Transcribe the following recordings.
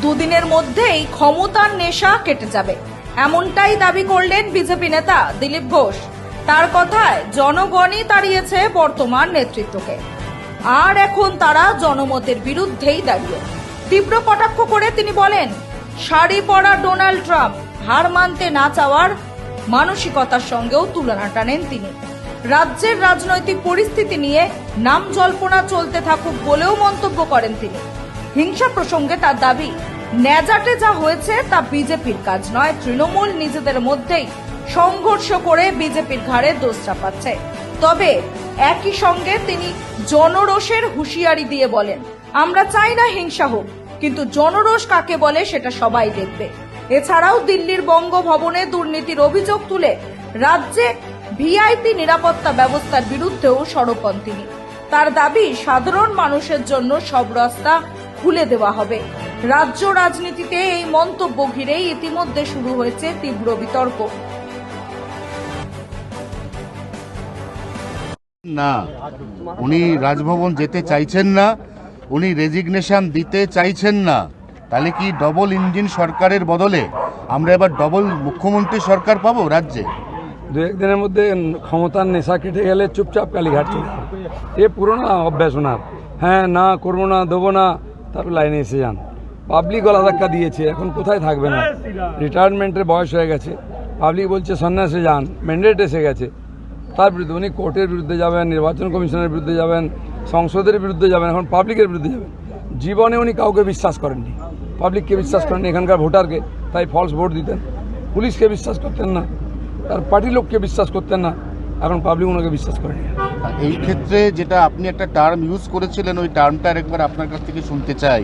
দুদিনের মধ্যেই ক্ষমতার নেশা কেটে যাবে, এমনটাই দাবি করলেন বিজেপি নেতা দিলীপ ঘোষ। তার কথায় জনগণই তাড়িয়েছে বর্তমান নেতৃত্বকে, আর এখন তারা জনমতের বিরুদ্ধেই দাঁড়িয়ে। তীব্র কটাক্ষ করে তিনি বলেন, শাড়ি পরা ডোনাল্ড ট্রাম্প হার মানতে না চাওয়ার মানসিকতার সঙ্গেও তুলনা টানেন তিনি। রাজ্যের রাজনৈতিক পরিস্থিতি নিয়ে নাম জল্পনা চলতে থাকুক বলেও মন্তব্য করেন তিনি। হিংসা প্রসঙ্গে তার দাবি, ন্যাজাটে যা হয়েছে তা বিজেপির কাজ নয়, তৃণমূল নিজেদের মধ্যেই সংঘর্ষ করে বিজেপির ঘাড়ে দোষ চাপাচ্ছে। তবে একই সঙ্গে তিনি জনরোষের হুঁশিয়ারি দিয়ে বলেন, আমরা চাই না হিংসা হোক, কিন্তু জনরোষ কাকে বলে সেটা সবাই দেখবে। এছাড়াও দিল্লির বঙ্গভবনে দুর্নীতির অভিযোগ তুলে রাজ্যে ভিআইপি নিরাপত্তা ব্যবস্থার বিরুদ্ধেও সরব হন তিনি। তার দাবি, সাধারণ মানুষের জন্য সব রাস্তা খুলে দেওয়া হবে। রাজ্য রাজনীতিতে এই মন্তব্য ঘিরেই ইতিমধ্যে শুরু হয়েছে তীব্র বিতর্ক। না, উনি রাজভবন যেতে চাইছেন না, উনি রেজিগনেশন দিতে চাইছেন না। তাহলে কি ডবল ইঞ্জিন সরকারের বদলে আমরা এবার ডবল মুখ্যমন্ত্রী সরকার পাবো রাজ্যে? দু একদিনের মধ্যে ক্ষমতার নেশা কেটে গেলে চুপচাপ কালীঘাট চলে এ পুরোনো অভ্যাস ওনার। হ্যাঁ, না করবো না, দেবো না, তারপর লাইনে এসে যান। পাবলিক গলা ধাক্কা দিয়েছে, এখন কোথায় থাকবে না? রিটায়ারমেন্টের বয়স হয়ে গেছে, পাবলিক বলছে সন্ন্যাসে যান, ম্যান্ডেট এসে গেছে। তার বিরুদ্ধে উনি কোর্টের বিরুদ্ধে যাবেন, নির্বাচন কমিশনের বিরুদ্ধে যাবেন, সংসদের বিরুদ্ধে যাবেন, এখন পাবলিকের বিরুদ্ধে যাবেন। জীবনে উনি কাউকে বিশ্বাস করেননি, পাবলিককে বিশ্বাস করেননি, এখানকার ভোটারকে, তাই ফলস ভোট দিতেন। পুলিশকে বিশ্বাস করতেন না, তার পার্টির লোককে বিশ্বাস করতেন না, এখন পাবলিক ওনাকে বিশ্বাস করেনি। এই ক্ষেত্রে যেটা আপনি একটা টার্ম ইউজ করেছিলেন, ওই টার্মটা একবার আপনার কাছ থেকে শুনতে চাই।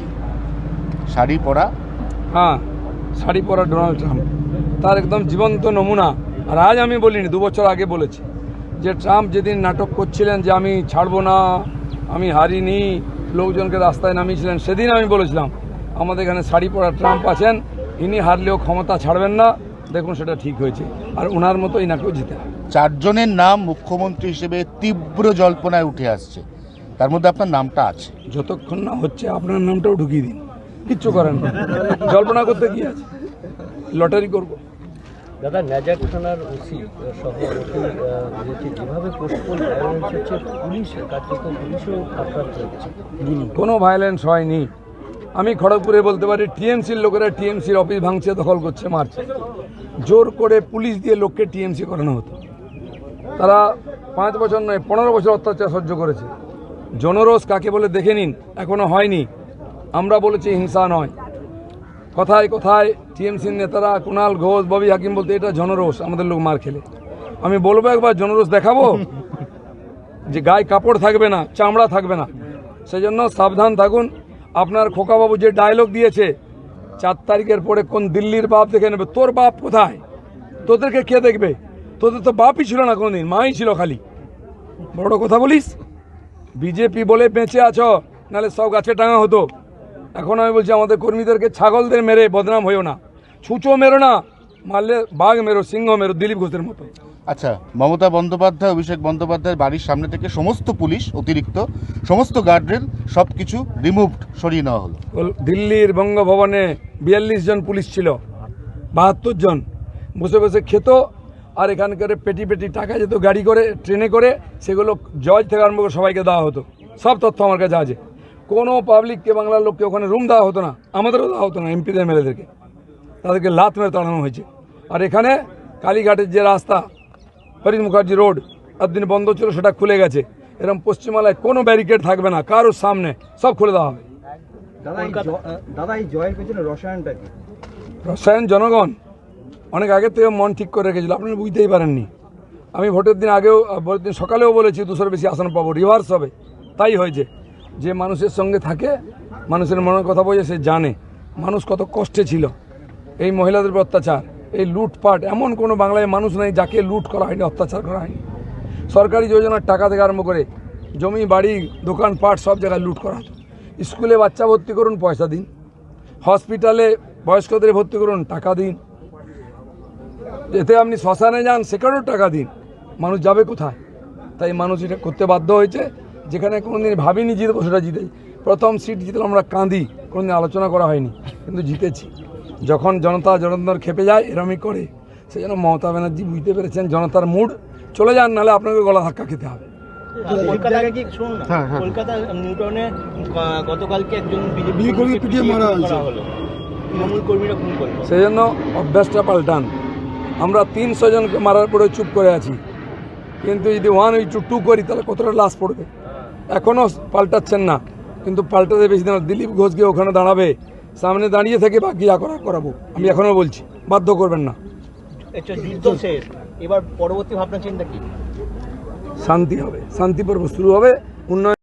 শাড়ি পরা, হ্যাঁ, শাড়ি পরা ডোনাল্ড ট্রাম্প তার একদম জীবন্ত নমুনা। আর আজ আমি বলিনি, 2 বছর আগে বলেছি যে ট্রাম্প যেদিন নাটক করছিলেন যে আমি ছাড়বো না, আমি হারিনি, লোকজনকে রাস্তায় নামিয়েছিলেন, সেদিন আমি বলেছিলাম আমাদের এখানে শাড়ি পরা ট্রাম্প আছেন, ইনি হারলেও ক্ষমতা ছাড়বেন না। দেখুন সেটা ঠিক হয়েছে, আর ওনার মতো ইনাকেও জিতে। 4 জনের নাম মুখ্যমন্ত্রী হিসেবে তীব্র জল্পনায় উঠে আসছে, তার মধ্যে আপনার নামটা আছে। যতক্ষণ না হচ্ছে আপনার নামটাও ঢুকিয়ে দিন, কিচ্ছু করেন না, জল্পনা করতে কি আছে, লটারি করব। দাদা, ন্যাজাট থানার ওসি সহ যেভাবে পোস্টপোন ভায়োলেন্স হচ্ছে, পুলিশ কার্যত পুলিশও আক্রান্ত হচ্ছে। কোনো ভায়োলেন্স হয়নি। আমি খড়গপুরে বলতে পারি, টিএমসির লোকেরা টিএমসির অফিস ভাঙছে, দখল করছে, মারছে। জোর করে পুলিশ দিয়ে লোককে টিএমসি করানো হতো। তারা 5 বছর নয় 15 বছর অত্যাচার সহ্য করেছে। জনরোষ কাকে বলে দেখে নিন, এখনো হয়নি। আমরা বলেছি হিংসা নয়। কথায় কথায় টিএমসির নেতারা কুণাল ঘোষ, ববি হাকিম বলতে এটা জনরোষ, আমাদের লোক মার খেলে। আমি বলবো একবার জনরোষ দেখাবো, যে গায়ে কাপড় থাকবে না, চামড়া থাকবে না। সেই জন্য সাবধান থাকুন। আপনার খোকাবাবু যে ডায়লগ দিয়েছে, 4 তারিখের পরে কোন দিল্লির বাপ দেখে নেবে। তোর বাপ কোথায়? তোদেরকে কে দেখবে? তোদের তো বাপই ছিল না কোনোদিন, মাই ছিল খালি। বড় কথা বলিস, বিজেপি বলে বেঁচে আছো, নাহলে সব গাছে টাঙা হতো। এখন আমি বলছি আমাদের কর্মীদেরকে ছাগলদের মেরে বদনাম হইও না, ছুঁচো মেরো না, মারলে বাঘ মেরো, সিংহ মেরো, দিলীপ ঘোষের মতো। আচ্ছা, মমতা বন্দ্যোপাধ্যায়, অভিষেক বন্দ্যোপাধ্যায়ের বাড়ির সামনে থেকে সমস্ত পুলিশ, অতিরিক্ত সমস্ত গার্ডরেল সব কিছু রিমুভড, সরিয়ে নেওয়া হলো। দিল্লির বঙ্গভবনে 42 জন পুলিশ ছিল, 72 জন বসে বসে খেত, আর এখানকার পেটি পেটি টাকা যেত গাড়ি করে, ট্রেনে করে, সেগুলো জজ থেকে আরম্ভ করে সবাইকে দেওয়া হতো। সব তথ্য আমার কাছে আছে। কোনো পাবলিককে, বাংলার লোককে ওখানে রুম দেওয়া হতো না, আমাদেরও দেওয়া হতো না, এমপিদের এমএলএদেরকে, তাদেরকে লাত মেরে তাড়ানো হয়েছে। আর এখানে কালীঘাটের যে রাস্তা, হরিণ মুখার্জি রোড, একদিন বন্ধ ছিল, সেটা খুলে গেছে। এরকম পশ্চিমবাংলায় কোনো ব্যারিকেড থাকবে না, কারোর সামনে, সব খুলে দেওয়া হবে। দাদা, এই জয়ের পেছনে রসায়নটা কি? রসায়ন জনগণ অনেক আগের থেকে মন ঠিক করে রেখেছিল, আপনারা বুঝতেই পারেননি। আমি ভোটের দিন আগেও, ভোটের দিন সকালেও বলেছি 200 বেশি আসন পাবো, রিভার্স হবে। তাই হয়েছে। যে মানুষের সঙ্গে থাকে, মানুষের মনের কথা বোঝে, সে জানে মানুষ কত কষ্টে ছিল। এই মহিলাদের উপর অত্যাচার, এই লুটপাট, এমন কোনো বাংলায় মানুষ নেই যাকে লুট করা হয়নি, অত্যাচার করা হয়নি। সরকারি যোজনার টাকা থেকে আরম্ভ করে জমি, বাড়ি, দোকানপাট, সব জায়গায় লুট করা হতো। স্কুলে বাচ্চা ভর্তি করুন, পয়সা দিন। হসপিটালে বয়স্কদের ভর্তি করুন, টাকা দিন। এতে আপনি শ্মশানে যান, সেখানেও টাকা দিন। মানুষ যাবে কোথায়? তাই মানুষ এটা করতে বাধ্য হয়েছে। যেখানে কোনোদিন ভাবিনি জিতবো, সেটা জিতে। প্রথম সিট জিতলাম আমরা কাঁদি, কোনোদিন আলোচনা করা হয়নি, কিন্তু জিতেছি। যখন জনতা জনার্দন খেপে যায় এরমই করে, সেই জন্য মমতা ব্যানার্জি বুঝতে পেরেছেন জনতার মুড, চলে যান, নাহলে আপনাকে গলা ধাক্কা খেতে হবে। কলকাতায় কি শুনুন না, কলকাতা নিউটাউনে গতকালকে একজন বিজেপি কর্মীকে পিটিয়ে মারা হলো, তৃণমূল কর্মীরা খুন করলো। সেই জন্য অভ্যাসটা পাল্টান। আমরা 300 জনকে মারার পরে চুপ করে আছি, কিন্তু যদি 1-2 করি তাহলে কতটা লাশ পড়বে। এখনও পাল্টাচ্ছেন না, কিন্তু পাল্টাতে বেশি দিন। দিলীপ ঘোষকে ওখানে দাঁড়াবে, সামনে দাঁড়িয়ে থেকে বাকি যা করাবো। আমি এখনও বলছি, বাধ্য করবেন না। একটা যুদ্ধ শেষ, এবার পরবর্তী ভাবনা চিন্তা কি? শান্তি হবে, শান্তি পর্ব শুরু হবে, উন্নয়ন